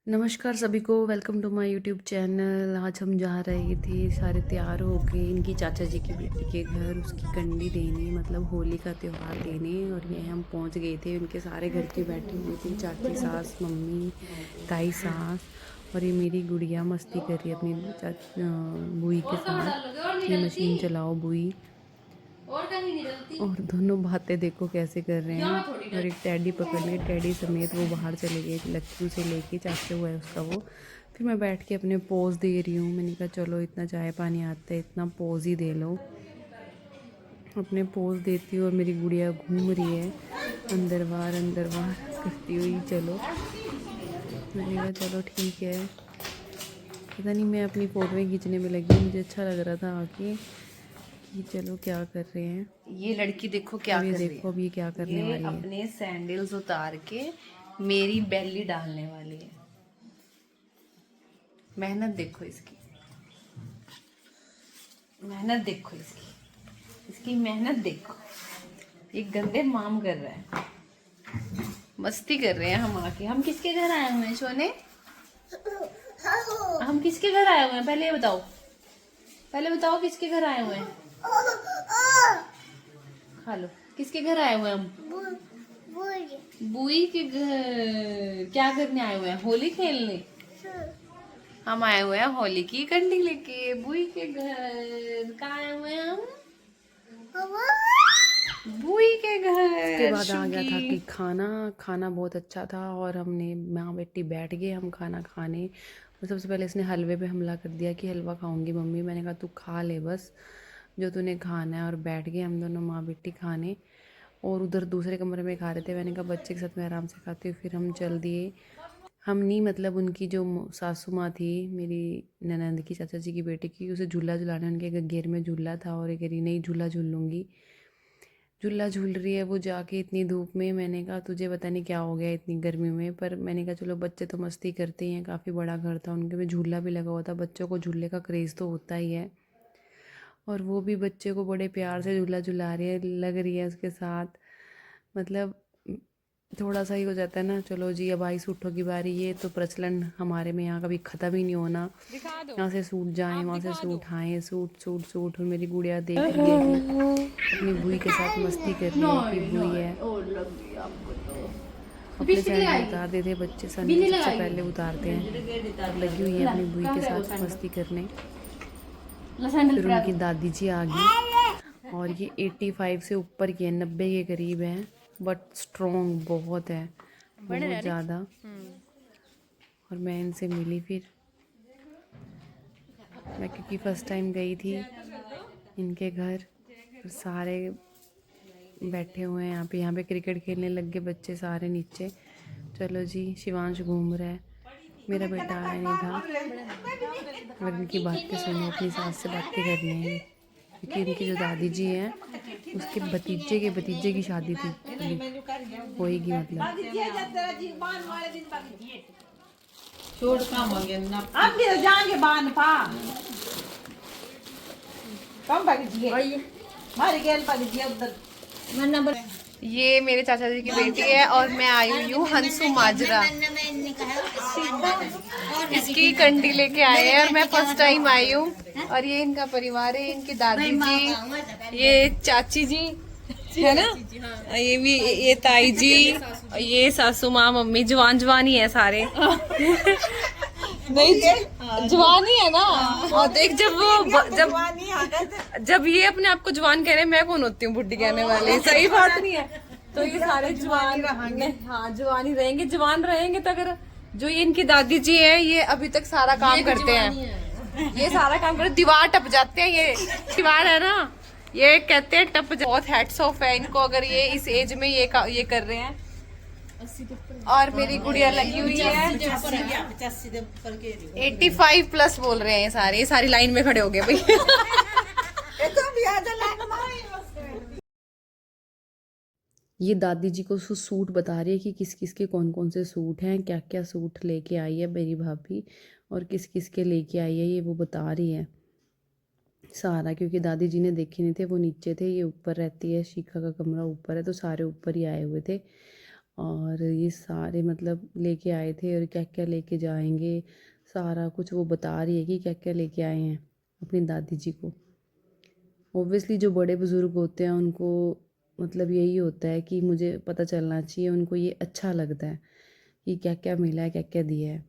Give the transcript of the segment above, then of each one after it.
नमस्कार सभी को, welcome to my YouTube channel. आज हम जा रहे थे सारे तैयार होके इनकी चाचा जी की बेटी के घर उसकी कंडी देने, मतलब होली का त्यौहार देने। और ये हम पहुंच गए थे, उनके सारे घर के बैठे हुए थे, चाची सास मम्मी ताई सास। और ये मेरी गुड़िया मस्ती कर रही है अपनी बुई के साथ। ये मशीन चलाओ बुई। और कहीं नहीं डलती। और दोनों बातें देखो कैसे कर रहे हैं। और एक टैडी पकड़ लिए, टैडी समेत वो बाहर चले गए लक्की से लेके, चाचा हुआ है उसका वो। फिर मैं बैठ के अपने पोज दे रही हूँ। मैंने कहा चलो इतना चाय पानी आता है, इतना पोज ही दे लो। अपने पोज देती हूँ और मेरी गुड़िया घूम रही है अंदर बाहर करती हुई। चलो मैंने कहा चलो ठीक है। पता नहीं, मैं अपनी फ़ोटोएँ खींचने में लगी, मुझे अच्छा लग रहा था आके कि चलो क्या कर रहे हैं। ये लड़की देखो क्या और ये कर रही देखो है। अब ये क्या करने ये वाली है। अपने सैंडल्स उतार के मेरी बेली डालने वाली है। मेहनत देखो इसकी, मेहनत देखो इसकी, इसकी मेहनत देखो। ये गंदे माम कर रहा है, मस्ती कर रहे हैं हम आके। हम किसके घर आए हुए हैं सोने? हम किसके घर आए हुए हैं पहले ये बताओ, पहले बताओ किसके घर आए हुए हैं। खा लो। किसके घर आए हुए हैं हम? बुई के घर। क्या करने आए हुए हैं? होली खेलने। हम आए हुए हैं होली की कंडी लेके बुई के घर। कहाँ आए हुए हैं हम? बुई के उसके घर बाद आ गया था कि शुगी। खाना खाना बहुत अच्छा था और हमने माँ बेटी बैठ गए हम खाना खाने। और सबसे पहले इसने हलवे पे हमला कर दिया कि हलवा खाऊंगी मम्मी। मैंने कहा तू खा ले बस जो तूने खाना है। और बैठ गए हम दोनों माँ बेटी खाने। और उधर दूसरे कमरे में खा रहे थे। मैंने कहा बच्चे के साथ मैं आराम से खाती हूँ। फिर हम चल दिए। हम नहीं, मतलब उनकी जो सासू माँ थी मेरी ननंद की, चाचा जी की बेटी की, उसे झूला झुलाने, उनके घेर में झूला था और ये कह रही नहीं झूला झूल लूँगी। झूला झूल रही है वो जाके इतनी धूप में। मैंने कहा तुझे पता नहीं क्या हो गया इतनी गर्मी में। पर मैंने कहा चलो बच्चे तो मस्ती करते ही हैं, काफ़ी बड़ा घर था उनके में, झूला भी लगा हुआ था। बच्चों को झूले का क्रेज़ तो होता ही है। और वो भी बच्चे को बड़े प्यार से झूला झुला रही है, लग रही है उसके साथ। मतलब थोड़ा सा ही हो जाता है ना, चलो जी अब आई सूटों की बारी। ये तो प्रचलन हमारे में यहाँ कभी ख़त्म ही नहीं होना। यहाँ से सूट जाएं, वहाँ से सूट आएँ, सूट सूट सूट। और मेरी गुड़िया देख रही है कि अपनी बुई के साथ मस्ती कर रही है कि बुई है। और लग गई आपको तो अपने लिपस्टिक सैंडल लगाएगी। उतार देते बच्चे, बिंदी सबसे लगाएगी। पहले उतारते हैं। और लगी हुई है ला, अपनी बुई कहाँ के गए वो साथ सैंडल? मस्ती करने। ला सैंडल फिर पहना उनकी दो। दादी जी आ गई। और ये 85 से ऊपर की है, 90 के करीब हैं। बट स्ट्रॉन्ग बहुत है, बहुत ज़्यादा। और मैं इनसे मिली फिर। मैं क्योंकि फ़र्स्ट टाइम गई थी इनके घर। फिर सारे बैठे हुए हैं यहाँ पे क्रिकेट खेलने लग गए बच्चे सारे नीचे। चलो जी, शिवांश घूम रहा है, मेरा बेटा आया नहीं था। और इनकी बातें सुनो, अपनी सास से बातें करनी है ये। क्योंकि इनकी जो दादी जी हैं उसके भतीजे की शादी थी अभी, होएगी मतलब। छोड़ काम हो गया ना अब भी जाएंगे बान पा कम भाग जी मारे गेल भाग जी उधर मैं नंबर। ये मेरे चाचा जी की बेटी है और मैं आई हुई हूँ हंसू माजरा। इसकी कंडी लेके आए हैं और मैं फर्स्ट टाइम आई हूँ। और ये इनका परिवार है, इनकी दादी जी, ये चाची जी है ना, ये भी, ये ताई जी, ये सासू माँ मम्मी। जवान जवान ही है सारे। नहीं जवान ही है ना। और देख जब ये अपने आप को जवान कह रहे हैं, मैं कौन होती हूँ बुढ़ी कहने वाली? सही बात नहीं है। तो ये सारे जवान, हाँ जवान ही रहेंगे, जवान रहेंगे तो। अगर जो ये इनकी दादी जी है, ये अभी तक सारा काम करते हैं। ये सारा काम करते, दीवार टप जाते हैं। ये दीवार है ना, ये कहते हैं टप बहुत हैट्स ऑफ है इनको, अगर ये इस एज में ये कर रहे हैं। और मेरी गुड़िया लगी हुई है 85 प्लस बोल रहे हैं ये सारी लाइन में खड़े हो गए भाई। ये दादी जी को सूट बता रही है कि किस किस के कौन कौन से सूट हैं, क्या क्या सूट लेके आई है मेरी भाभी, और किस किस के लेके आई है ये वो बता रही है सारा। क्योंकि दादी जी ने देखे नहीं थे, वो नीचे थे, ये ऊपर रहती है, शिखा का कमरा ऊपर है, तो सारे ऊपर ही आए हुए थे। और ये सारे मतलब लेके आए थे और क्या क्या लेके जाएंगे, सारा कुछ वो बता रही है कि क्या क्या लेके आए हैं अपनी दादी जी को। ओब्वियसली जो बड़े बुज़ुर्ग होते हैं उनको मतलब यही होता है कि मुझे पता चलना चाहिए, उनको ये अच्छा लगता है कि क्या क्या मिला है, क्या क्या दिया है।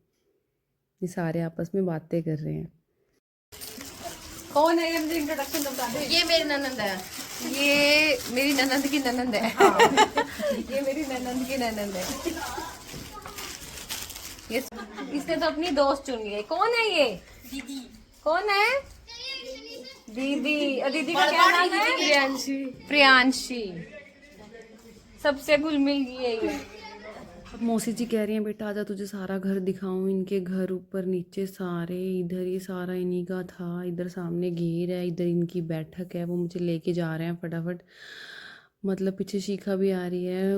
ये सारे आपस में बातें कर रहे हैं। कौन है ये, मुझे इंट्रोडक्शन तो बता दे। ये मेरी ननंद है, ये मेरी ननंद की ननंद है। ये मेरी ननंद की ननंद है। ये इसने तो अपनी दोस्त चुन ली है। कौन है ये? दीदी। कौन है? दीदी। और दीदी का क्या नाम है? प्रियांशी। प्रियांशी सबसे घुल मिल गई है ये। अब मौसी जी कह रही हैं बेटा आजा तुझे सारा घर दिखाऊं। इनके घर ऊपर नीचे सारे, इधर ये सारा इन्हीं का था, इधर सामने घेर है, इधर इनकी बैठक है। वो मुझे लेके जा रहे हैं फटाफट। मतलब पीछे शिखा भी आ रही है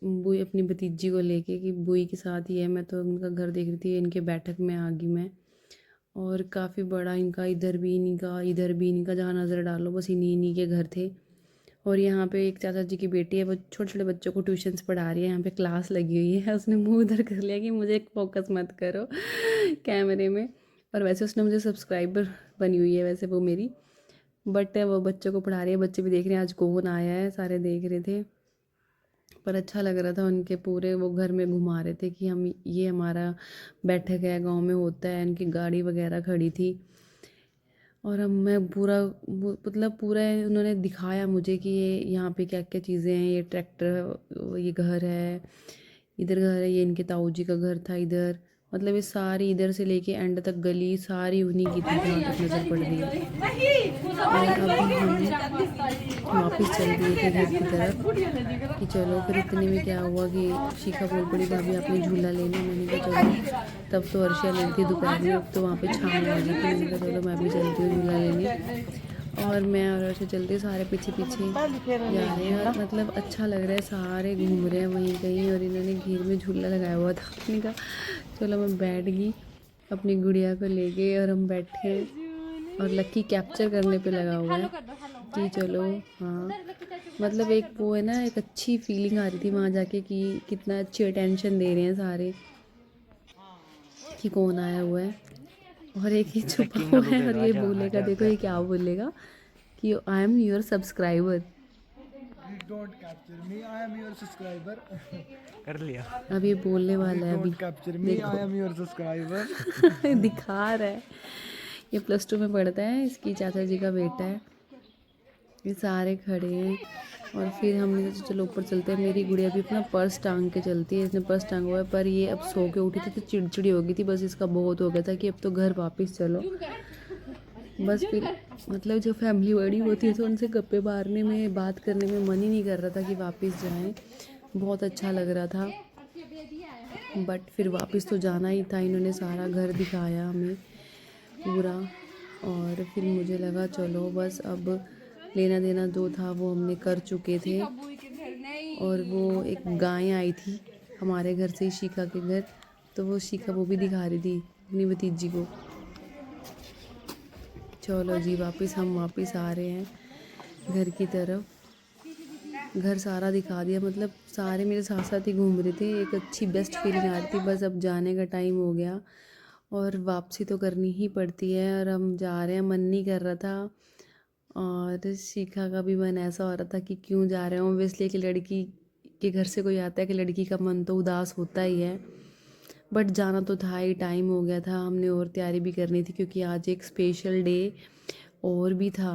बुई अपनी भतीजी को लेके कि बुई के साथ ही है। मैं तो उनका घर देख रही थी, इनके बैठक में आ गई मैं। और काफ़ी बड़ा इनका, इधर भी इनका, इधर भी इनका, जहाँ नज़र डालो बस इन्हीं इन्हीं के घर थे। और यहाँ पे एक चाचा जी की बेटी है, वो छोटे छोटे बच्चों को ट्यूशन्स पढ़ा रही है। यहाँ पे क्लास लगी हुई है। उसने मुंह उधर कर लिया कि मुझे फोकस मत करो कैमरे में। और वैसे उसने मुझे सब्सक्राइबर बनी हुई है वैसे वो मेरी, बट वो बच्चों को पढ़ा रही है। बच्चे भी देख रहे हैं आज कौन आया है, सारे देख रहे थे। पर अच्छा लग रहा था उनके पूरे वो घर में घुमा रहे थे कि हम ये हमारा बैठक है, गांव में होता है। इनकी गाड़ी वगैरह खड़ी थी और अब मैं पूरा मतलब पूरा उन्होंने दिखाया मुझे कि ये यहाँ पे क्या क्या चीज़ें हैं। ये ट्रैक्टर, ये घर है, इधर घर है, ये इनके ताऊ जी का घर था इधर। मतलब ये सारी इधर से लेके एंड तक गली सारी उन्हीं की थी जहाँ तक नज़र पड़ रही है। और अभी हम वापस चल दिए थे घर की तरफ कि चलो। फिर इतने में क्या हुआ कि शिखा बोल पड़ी भाभी आपने झूला लेना। मैंने कहा चलो। तब तो अर्शिया लेनी थी दोपहर में, अब तो वहाँ पे छाँव लगी थी। मैंने कहा चलो मैं भी चलती हूँ झूला लेने। और मैं और अर्शिया चलते सारे पीछे पीछे जा रहे हैं। और मतलब अच्छा लग रहा है, सारे घूम रहे हैं वहीं कहीं। और इन्होंने घेर में झूला लगाया हुआ था। मैंने कहा चलो मैं बैठ गई अपनी गुड़िया को लेके और हम बैठे हैं। और लक्की कैप्चर करने पे लगा हुआ है कि चलो। हाँ मतलब एक वो है ना, एक अच्छी फीलिंग आ रही थी वहाँ जाके कि कितना अच्छी अटेंशन दे रहे हैं सारे कि कौन आया हुआ है। और एक ही छुपा हुआ है और ये बोलेगा, देखो ये क्या बोलेगा कि I am your subscriber. Don't capture me, I am your subscriber. कर लिया। अब ये बोलने वाला है अभी। Don't capture me, I am your subscriber. दिखा रहा है। ये +2 में पढ़ता है, इसकी चाचा जी का बेटा है। ये सारे खड़े हैं और फिर हमने सोचा चलो ऊपर चलते हैं। मेरी गुड़िया भी अपना पर्स टांग के चलती है, इसने पर्स टांगा हुआ है। पर ये अब सो के उठी थी तो चिड़चिड़ी हो गई थी, बस इसका बहुत हो गया था कि अब तो घर वापस चलो। बस फिर मतलब जो फैमिली बड़ी होती है तो उनसे गप्पे मारने में, बात करने में मन ही नहीं कर रहा था कि वापस जाएं। बहुत अच्छा लग रहा था बट फिर वापस तो जाना ही था। इन्होंने सारा घर दिखाया हमें पूरा। और फिर मुझे लगा चलो बस अब लेना देना जो था वो हमने कर चुके थे। और वो एक गाय आई थी हमारे घर से ही, शिखा के घर, तो वो शिखा वो भी दिखा रही थी अपनी भतीजी को। चलो जी वापस हम वापस आ रहे हैं घर की तरफ। घर सारा दिखा दिया, मतलब सारे मेरे साथ साथ ही घूम रहे थे। एक अच्छी बेस्ट फीलिंग आ रही थी। बस अब जाने का टाइम हो गया और वापसी तो करनी ही पड़ती है। और हम जा रहे हैं, मन नहीं कर रहा था। और शिखा का भी मन ऐसा हो रहा था कि क्यों जा रहे हैं। ओब्वियसली कि लड़की के घर से कोई आता है कि लड़की का मन तो उदास होता ही है। बट जाना तो था ही, टाइम हो गया था। हमने और तैयारी भी करनी थी क्योंकि आज एक स्पेशल डे और भी था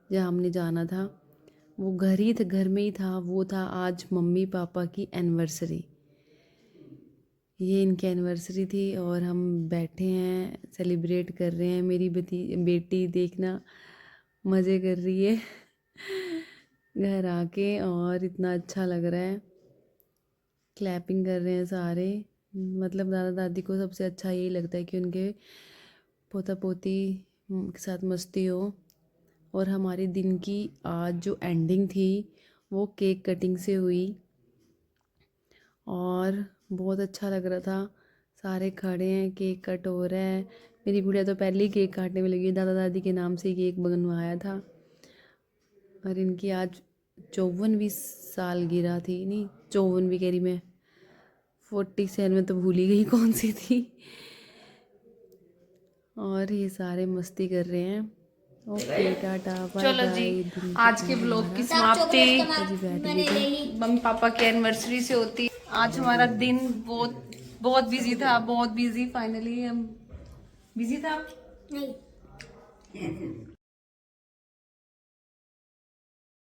जहाँ हमने जाना था। वो घर ही था, घर में ही था। वो था आज मम्मी पापा की एनिवर्सरी। ये इनकी एनिवर्सरी थी और हम बैठे हैं, सेलिब्रेट कर रहे हैं। मेरी बेटी देखना मज़े कर रही है घर आके। और इतना अच्छा लग रहा है, क्लैपिंग कर रहे हैं सारे। मतलब दादा दादी को सबसे अच्छा यही लगता है कि उनके पोता पोती के साथ मस्ती हो। और हमारे दिन की आज जो एंडिंग थी वो केक कटिंग से हुई और बहुत अच्छा लग रहा था। सारे खड़े हैं, केक कट हो रहा है। मेरी गुड़िया तो पहले ही केक काटने में लगी, दादा दादी के नाम से केक बनवाया था। और इनकी आज 54वीं साल गिरा थी, नहीं 54वीं कह रही मैं, 47 में तो भूल ही गई कौन सी थी। और ये सारे मस्ती कर रहे हैं। ओके टाटा बाय चलो जी, बाय। आज के ब्लॉग की समाप्ति बैठ गई। मम्मी पापा की एनिवर्सरी से होती। आज हमारा दिन बहुत बिजी था, बहुत बिजी। फाइनली हम बिजी था। नहीं